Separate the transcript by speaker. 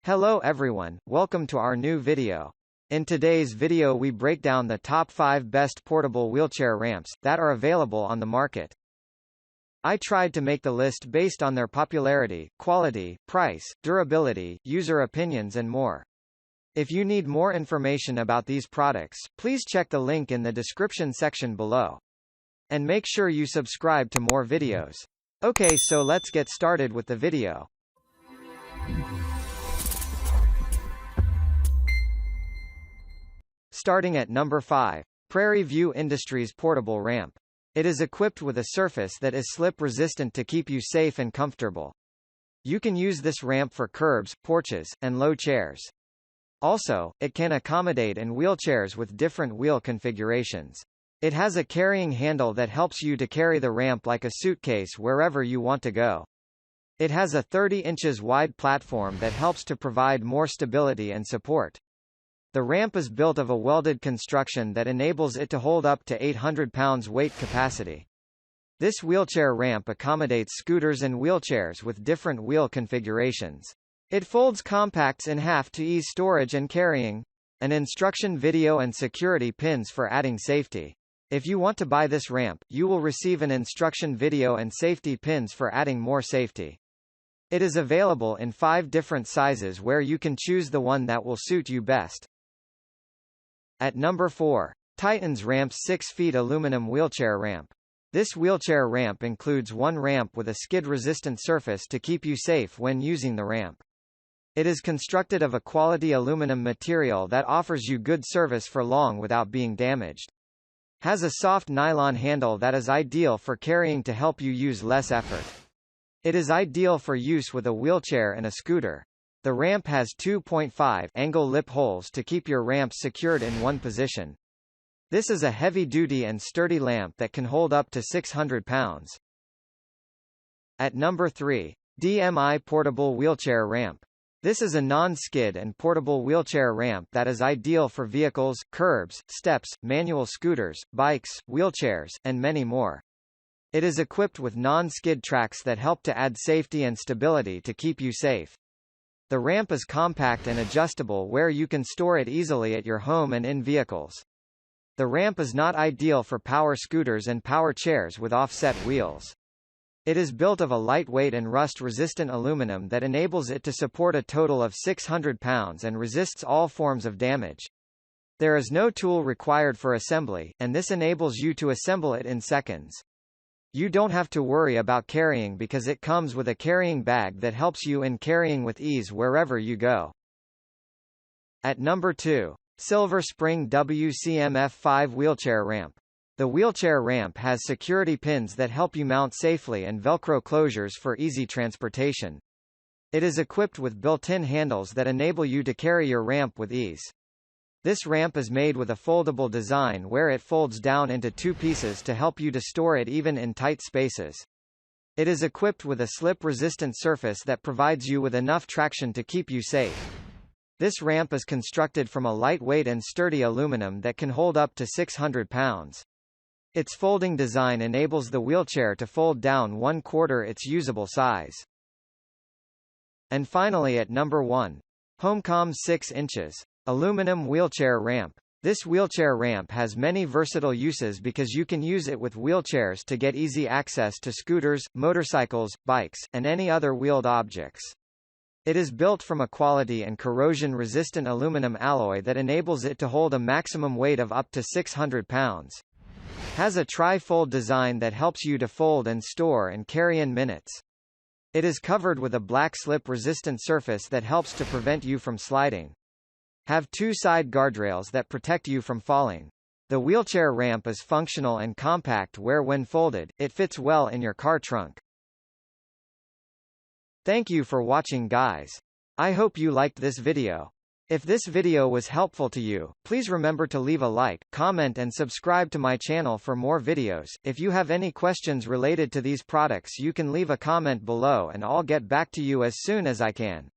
Speaker 1: Hello everyone, welcome to our new video. In today's video we break down the top 5 best portable wheelchair ramps that are available on the market. I tried to make the list based on their popularity, quality, price, durability, user opinions and more. If you need more information about these products, please check the link in the description section below. And make sure you subscribe to more videos. Okay, so let's get started with the video. Starting at number 5. Prairie View Industries Portable Ramp. It is equipped with a surface that is slip-resistant to keep you safe and comfortable. You can use this ramp for curbs, porches, and low chairs. Also, it can accommodate in wheelchairs with different wheel configurations. It has a carrying handle that helps you to carry the ramp like a suitcase wherever you want to go. It has a 30 inches wide platform that helps to provide more stability and support. The ramp is built of a welded construction that enables it to hold up to 800 pounds weight capacity. This wheelchair ramp accommodates scooters and wheelchairs with different wheel configurations. It folds compacts in half to ease storage and carrying. An instruction video and security pins for adding safety. If you want to buy this ramp, you will receive an instruction video and safety pins for adding more safety. It is available in 5 different sizes where you can choose the one that will suit you best. At number 4. Titan's Ramp 6 feet aluminum wheelchair ramp. This wheelchair ramp includes one ramp with a skid-resistant surface to keep you safe when using the ramp. It is constructed of a quality aluminum material that offers you good service for long without being damaged. Has a soft nylon handle that is ideal for carrying to help you use less effort. It is ideal for use with a wheelchair and a scooter. The ramp has 2.5 angle lip holes to keep your ramp secured in one position. This is a heavy-duty and sturdy lamp that can hold up to 600 pounds. At number 3. DMI Portable Wheelchair Ramp. This is a non-skid and portable wheelchair ramp that is ideal for vehicles, curbs, steps, manual scooters, bikes, wheelchairs, and many more. It is equipped with non-skid tracks that help to add safety and stability to keep you safe. The ramp is compact and adjustable where you can store it easily at your home and in vehicles. The ramp is not ideal for power scooters and power chairs with offset wheels. It is built of a lightweight and rust-resistant aluminum that enables it to support a total of 600 pounds and resists all forms of damage. There is no tool required for assembly, and this enables you to assemble it in seconds. You don't have to worry about carrying because it comes with a carrying bag that helps you in carrying with ease wherever you go. At number 2. Silver Spring WCMF5 Wheelchair Ramp. The wheelchair ramp has security pins that help you mount safely and Velcro closures for easy transportation. It is equipped with built-in handles that enable you to carry your ramp with ease. This ramp is made with a foldable design where it folds down into 2 pieces to help you to store it even in tight spaces. It is equipped with a slip-resistant surface that provides you with enough traction to keep you safe. This ramp is constructed from a lightweight and sturdy aluminum that can hold up to 600 pounds. Its folding design enables the wheelchair to fold down 1/4 its usable size. And finally at number 1. HomCom 6 inches. Aluminum Wheelchair Ramp. This wheelchair ramp has many versatile uses because you can use it with wheelchairs to get easy access to scooters, motorcycles, bikes, and any other wheeled objects. It is built from a quality and corrosion-resistant aluminum alloy that enables it to hold a maximum weight of up to 600 pounds. Has a tri-fold design that helps you to fold and store and carry in minutes. It is covered with a black slip-resistant surface that helps to prevent you from sliding. Have 2 side guardrails that protect you from falling. The wheelchair ramp is functional and compact where when folded, it fits well in your car trunk. Thank you for watching guys. I hope you liked this video. If this video was helpful to you, please remember to leave a like, comment and subscribe to my channel for more videos. If you have any questions related to these products you can leave a comment below and I'll get back to you as soon as I can.